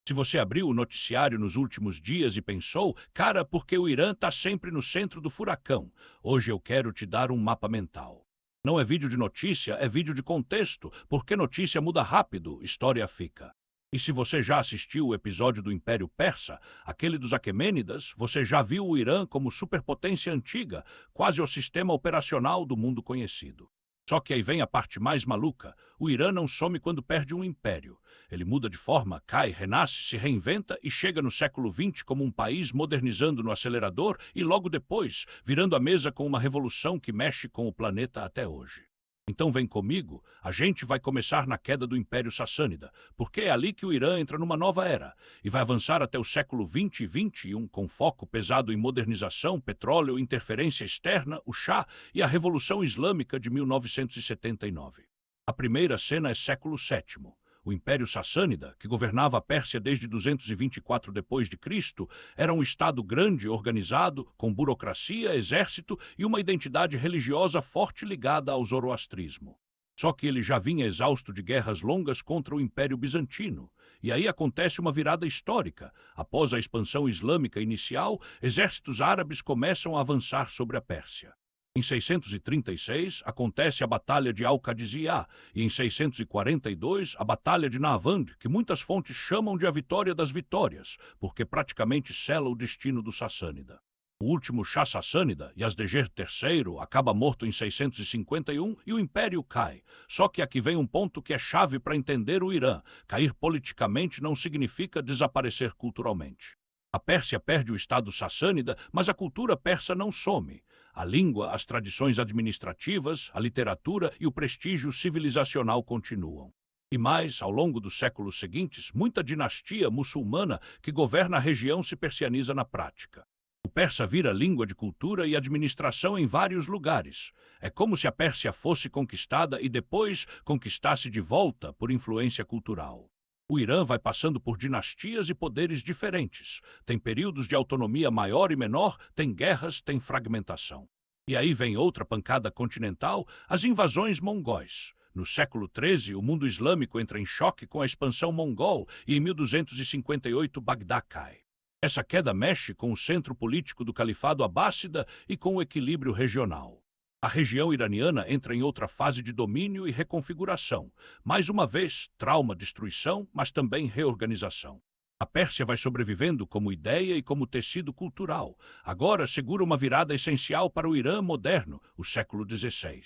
Se você abriu o noticiário nos últimos dias e pensou, cara, porque o Irã está sempre no centro do furacão, hoje eu quero te dar um mapa mental. Não é vídeo de notícia, é vídeo de contexto, porque notícia muda rápido, história fica. E se você já assistiu o episódio do Império Persa, aquele dos Aquemênidas, você já viu o Irã como superpotência antiga, quase o sistema operacional do mundo conhecido. Só que aí vem a parte mais maluca. O Irã não some quando perde um império. Ele muda de forma, cai, renasce, se reinventa e chega no século XX como um país modernizando no acelerador e logo depois, virando a mesa com uma revolução que mexe com o planeta até hoje. Então vem comigo, a gente vai começar na queda do Império Sassânida, porque é ali que o Irã entra numa nova era, e vai avançar até o século XX e XXI com foco pesado em modernização, petróleo, interferência externa, o Shah e a Revolução Islâmica de 1979. A primeira cena é século VII. O Império Sassânida, que governava a Pérsia desde 224 d.C., era um estado grande, organizado, com burocracia, exército e uma identidade religiosa forte ligada ao zoroastrismo. Só que ele já vinha exausto de guerras longas contra o Império Bizantino. E aí acontece uma virada histórica. Após a expansão islâmica inicial, exércitos árabes começam a avançar sobre a Pérsia. Em 636, acontece a Batalha de Al-Qadisiyah e em 642, a Batalha de Nahvand, que muitas fontes chamam de a Vitória das Vitórias, porque praticamente sela o destino do Sassânida. O último Shah Sassânida, Yazdegerd III, acaba morto em 651 e o império cai. Só que aqui vem um ponto que é chave para entender o Irã. Cair politicamente não significa desaparecer culturalmente. A Pérsia perde o estado sassânida, mas a cultura persa não some. A língua, as tradições administrativas, a literatura e o prestígio civilizacional continuam. E mais, ao longo dos séculos seguintes, muita dinastia muçulmana que governa a região se persianiza na prática. O persa vira língua de cultura e administração em vários lugares. É como se a Pérsia fosse conquistada e depois conquistasse de volta por influência cultural. O Irã vai passando por dinastias e poderes diferentes. Tem períodos de autonomia maior e menor, tem guerras, tem fragmentação. E aí vem outra pancada continental, as invasões mongóis. No século XIII, o mundo islâmico entra em choque com a expansão mongol e em 1258 Bagdá cai. Essa queda mexe com o centro político do Califado Abássida e com o equilíbrio regional. A região iraniana entra em outra fase de domínio e reconfiguração. Mais uma vez, trauma, destruição, mas também reorganização. A Pérsia vai sobrevivendo como ideia e como tecido cultural. Agora segura uma virada essencial para o Irã moderno, o século XVI.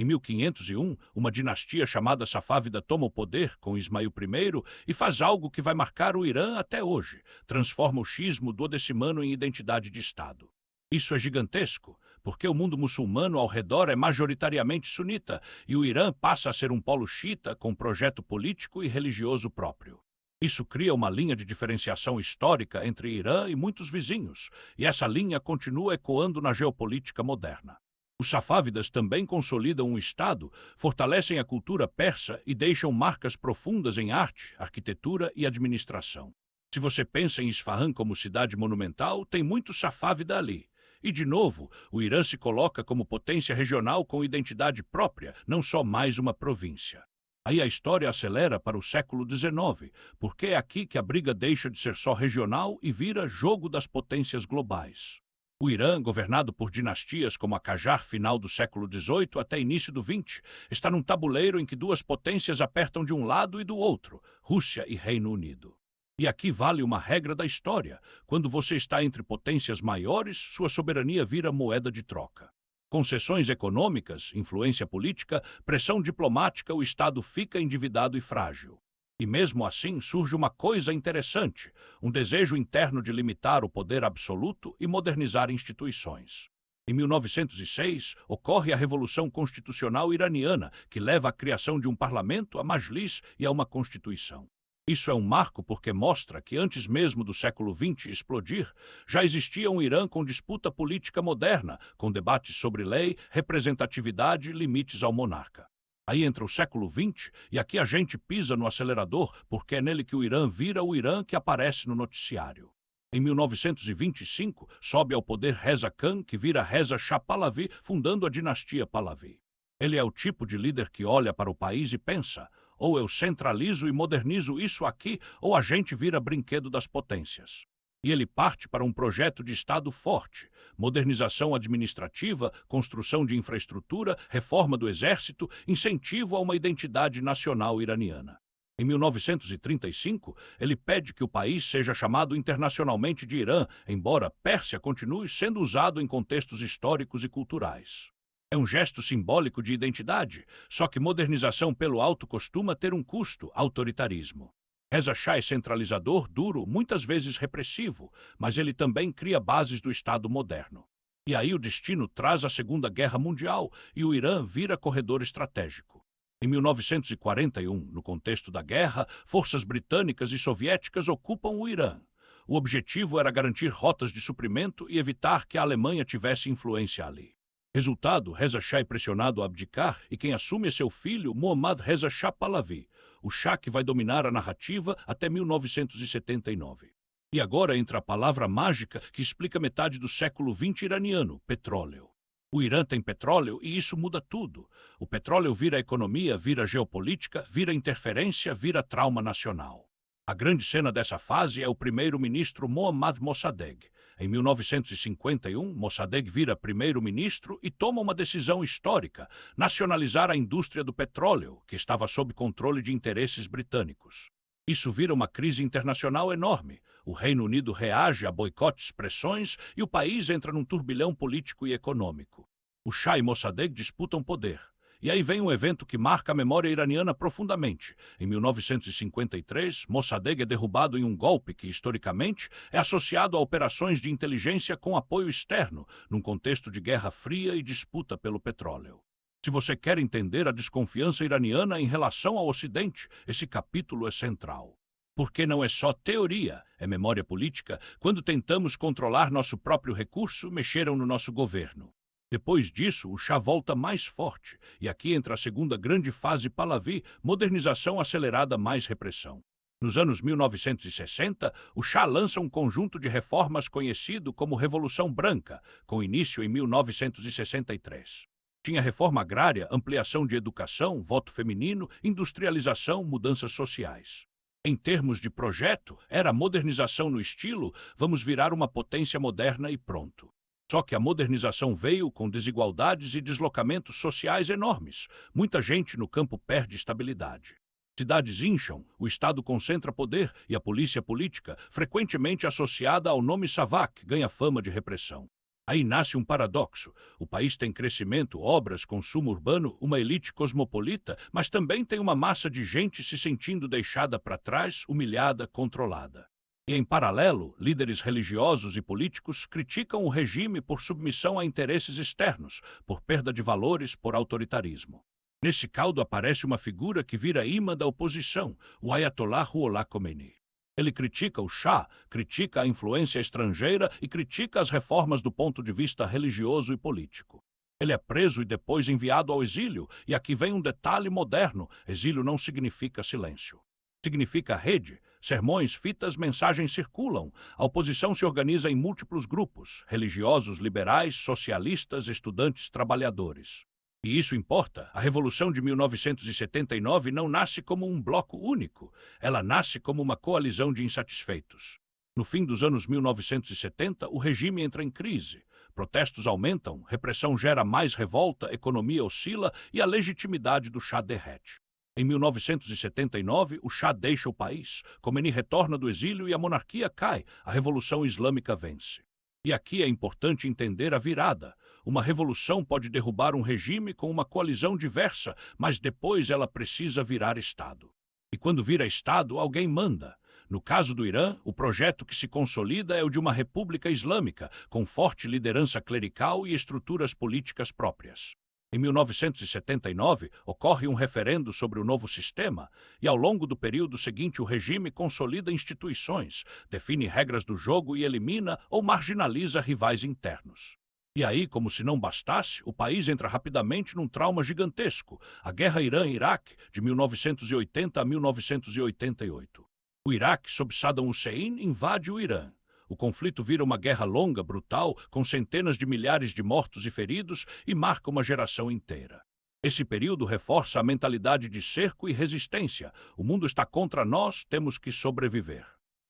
Em 1501, uma dinastia chamada Safávida toma o poder com Ismail I e faz algo que vai marcar o Irã até hoje. Transforma o xismo duodecimano em identidade de Estado. Isso é gigantesco, porque o mundo muçulmano ao redor é majoritariamente sunita e o Irã passa a ser um polo xiita com projeto político e religioso próprio. Isso cria uma linha de diferenciação histórica entre Irã e muitos vizinhos, e essa linha continua ecoando na geopolítica moderna. Os safávidas também consolidam um Estado, fortalecem a cultura persa e deixam marcas profundas em arte, arquitetura e administração. Se você pensa em Isfahan como cidade monumental, tem muito safávida ali. E, de novo, o Irã se coloca como potência regional com identidade própria, não só mais uma província. Aí a história acelera para o século XIX, porque é aqui que a briga deixa de ser só regional e vira jogo das potências globais. O Irã, governado por dinastias como a Qajar final do século XVIII até início do XX, está num tabuleiro em que duas potências apertam de um lado e do outro, Rússia e Reino Unido. E aqui vale uma regra da história. Quando você está entre potências maiores, sua soberania vira moeda de troca. Concessões econômicas, influência política, pressão diplomática, o Estado fica endividado e frágil. E mesmo assim surge uma coisa interessante, um desejo interno de limitar o poder absoluto e modernizar instituições. Em 1906, ocorre a Revolução Constitucional Iraniana, que leva à criação de um parlamento, a Majlis e a uma constituição. Isso é um marco porque mostra que antes mesmo do século XX explodir, já existia um Irã com disputa política moderna, com debates sobre lei, representatividade e limites ao monarca. Aí entra o século XX e aqui a gente pisa no acelerador porque é nele que o Irã vira o Irã que aparece no noticiário. Em 1925, sobe ao poder Reza Khan, que vira Reza Shah Pahlavi, fundando a dinastia Pahlavi. Ele é o tipo de líder que olha para o país e pensa: ou eu centralizo e modernizo isso aqui, ou a gente vira brinquedo das potências. E ele parte para um projeto de Estado forte, modernização administrativa, construção de infraestrutura, reforma do exército, incentivo a uma identidade nacional iraniana. Em 1935, ele pede que o país seja chamado internacionalmente de Irã, embora Pérsia continue sendo usado em contextos históricos e culturais. É um gesto simbólico de identidade, só que modernização pelo alto costuma ter um custo: autoritarismo. Reza Shah é centralizador, duro, muitas vezes repressivo, mas ele também cria bases do Estado moderno. E aí o destino traz a Segunda Guerra Mundial e o Irã vira corredor estratégico. Em 1941, no contexto da guerra, forças britânicas e soviéticas ocupam o Irã. O objetivo era garantir rotas de suprimento e evitar que a Alemanha tivesse influência ali. Resultado, Reza Shah é pressionado a abdicar e quem assume é seu filho, Mohammad Reza Shah Pahlavi, o Shah que vai dominar a narrativa até 1979. E agora entra a palavra mágica que explica metade do século XX iraniano: petróleo. O Irã tem petróleo e isso muda tudo. O petróleo vira economia, vira geopolítica, vira interferência, vira trauma nacional. A grande cena dessa fase é o primeiro-ministro Mohammad Mossadegh. Em 1951, Mossadegh vira primeiro-ministro e toma uma decisão histórica: nacionalizar a indústria do petróleo, que estava sob controle de interesses britânicos. Isso vira uma crise internacional enorme. O Reino Unido reage a boicotes, pressões e o país entra num turbilhão político e econômico. O Shah e Mossadegh disputam poder. E aí vem um evento que marca a memória iraniana profundamente. Em 1953, Mossadegh é derrubado em um golpe que, historicamente, é associado a operações de inteligência com apoio externo, num contexto de Guerra Fria e disputa pelo petróleo. Se você quer entender a desconfiança iraniana em relação ao Ocidente, esse capítulo é central. Porque não é só teoria, é memória política. Quando tentamos controlar nosso próprio recurso, mexeram no nosso governo. Depois disso, o Shah volta mais forte, e aqui entra a segunda grande fase Pahlavi: modernização acelerada mais repressão. Nos anos 1960, o Shah lança um conjunto de reformas conhecido como Revolução Branca, com início em 1963. Tinha reforma agrária, ampliação de educação, voto feminino, industrialização, mudanças sociais. Em termos de projeto, era modernização no estilo vamos virar uma potência moderna e pronto. Só que a modernização veio com desigualdades e deslocamentos sociais enormes. Muita gente no campo perde estabilidade. Cidades incham, o Estado concentra poder e a polícia política, frequentemente associada ao nome SAVAK, ganha fama de repressão. Aí nasce um paradoxo. O país tem crescimento, obras, consumo urbano, uma elite cosmopolita, mas também tem uma massa de gente se sentindo deixada para trás, humilhada, controlada. E, em paralelo, líderes religiosos e políticos criticam o regime por submissão a interesses externos, por perda de valores, por autoritarismo. Nesse caldo aparece uma figura que vira imã da oposição, o Ayatollah Ruhollah Khomeini. Ele critica o Shah, critica a influência estrangeira e critica as reformas do ponto de vista religioso e político. Ele é preso e depois enviado ao exílio, e aqui vem um detalhe moderno: exílio não significa silêncio. Significa rede, sermões, fitas, mensagens circulam. A oposição se organiza em múltiplos grupos: religiosos, liberais, socialistas, estudantes, trabalhadores. E isso importa. A Revolução de 1979 não nasce como um bloco único. Ela nasce como uma coalizão de insatisfeitos. No fim dos anos 1970, o regime entra em crise. Protestos aumentam, repressão gera mais revolta, economia oscila e a legitimidade do Shah derrete. Em 1979, o Shah deixa o país, Khomeini retorna do exílio e a monarquia cai, a Revolução Islâmica vence. E aqui é importante entender a virada. Uma revolução pode derrubar um regime com uma coalizão diversa, mas depois ela precisa virar Estado. E quando vira Estado, alguém manda. No caso do Irã, o projeto que se consolida é o de uma república islâmica, com forte liderança clerical e estruturas políticas próprias. Em 1979, ocorre um referendo sobre o novo sistema, e ao longo do período seguinte o regime consolida instituições, define regras do jogo e elimina ou marginaliza rivais internos. E aí, como se não bastasse, o país entra rapidamente num trauma gigantesco: a Guerra Irã-Iraque, de 1980 a 1988. O Iraque, sob Saddam Hussein, invade o Irã. O conflito vira uma guerra longa, brutal, com centenas de milhares de mortos e feridos e marca uma geração inteira. Esse período reforça a mentalidade de cerco e resistência. O mundo está contra nós, temos que sobreviver.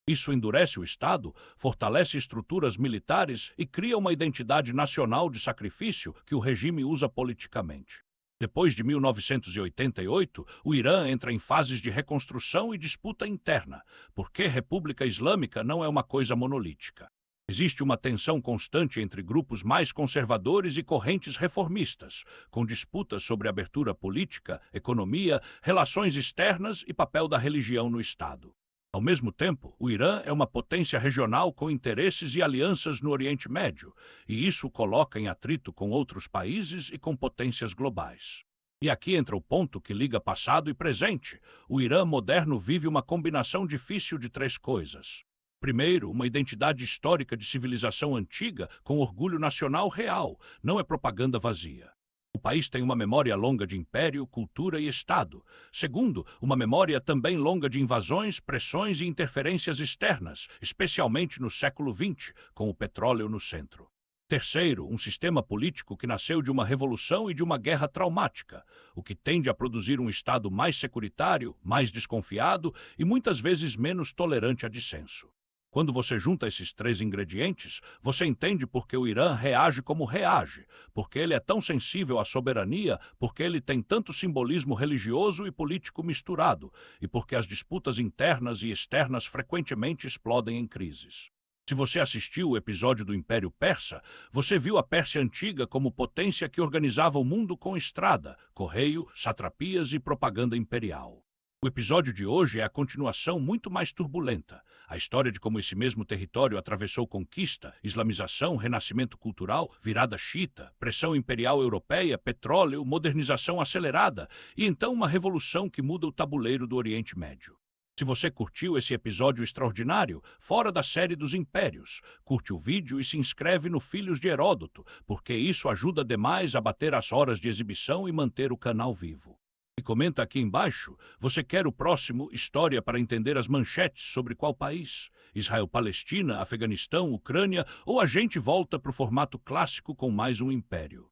Isso endurece o Estado, fortalece estruturas militares e cria uma identidade nacional de sacrifício que o regime usa politicamente. Depois de 1988, o Irã entra em fases de reconstrução e disputa interna, porque República Islâmica não é uma coisa monolítica. Existe uma tensão constante entre grupos mais conservadores e correntes reformistas, com disputas sobre abertura política, economia, relações externas e papel da religião no Estado. Ao mesmo tempo, o Irã é uma potência regional com interesses e alianças no Oriente Médio, e isso o coloca em atrito com outros países e com potências globais. E aqui entra o ponto que liga passado e presente. O Irã moderno vive uma combinação difícil de três coisas. Primeiro, uma identidade histórica de civilização antiga com orgulho nacional real, não é propaganda vazia. O país tem uma memória longa de império, cultura e Estado. Segundo, uma memória também longa de invasões, pressões e interferências externas, especialmente no século XX, com o petróleo no centro. Terceiro, um sistema político que nasceu de uma revolução e de uma guerra traumática, o que tende a produzir um Estado mais securitário, mais desconfiado e muitas vezes menos tolerante a dissenso. Quando você junta esses três ingredientes, você entende por que o Irã reage como reage, porque ele é tão sensível à soberania, porque ele tem tanto simbolismo religioso e político misturado, e porque as disputas internas e externas frequentemente explodem em crises. Se você assistiu o episódio do Império Persa, você viu a Pérsia Antiga como potência que organizava o mundo com estrada, correio, satrapias e propaganda imperial. O episódio de hoje é a continuação muito mais turbulenta. A história de como esse mesmo território atravessou conquista, islamização, renascimento cultural, virada xiita, pressão imperial europeia, petróleo, modernização acelerada e então uma revolução que muda o tabuleiro do Oriente Médio. Se você curtiu esse episódio extraordinário, fora da série dos impérios, curte o vídeo e se inscreve no Filhos de Heródoto, porque isso ajuda demais a bater as horas de exibição e manter o canal vivo. E comenta aqui embaixo, você quer o próximo História para entender as manchetes sobre qual país? Israel-Palestina, Afeganistão, Ucrânia ou a gente volta para o formato clássico com mais um império?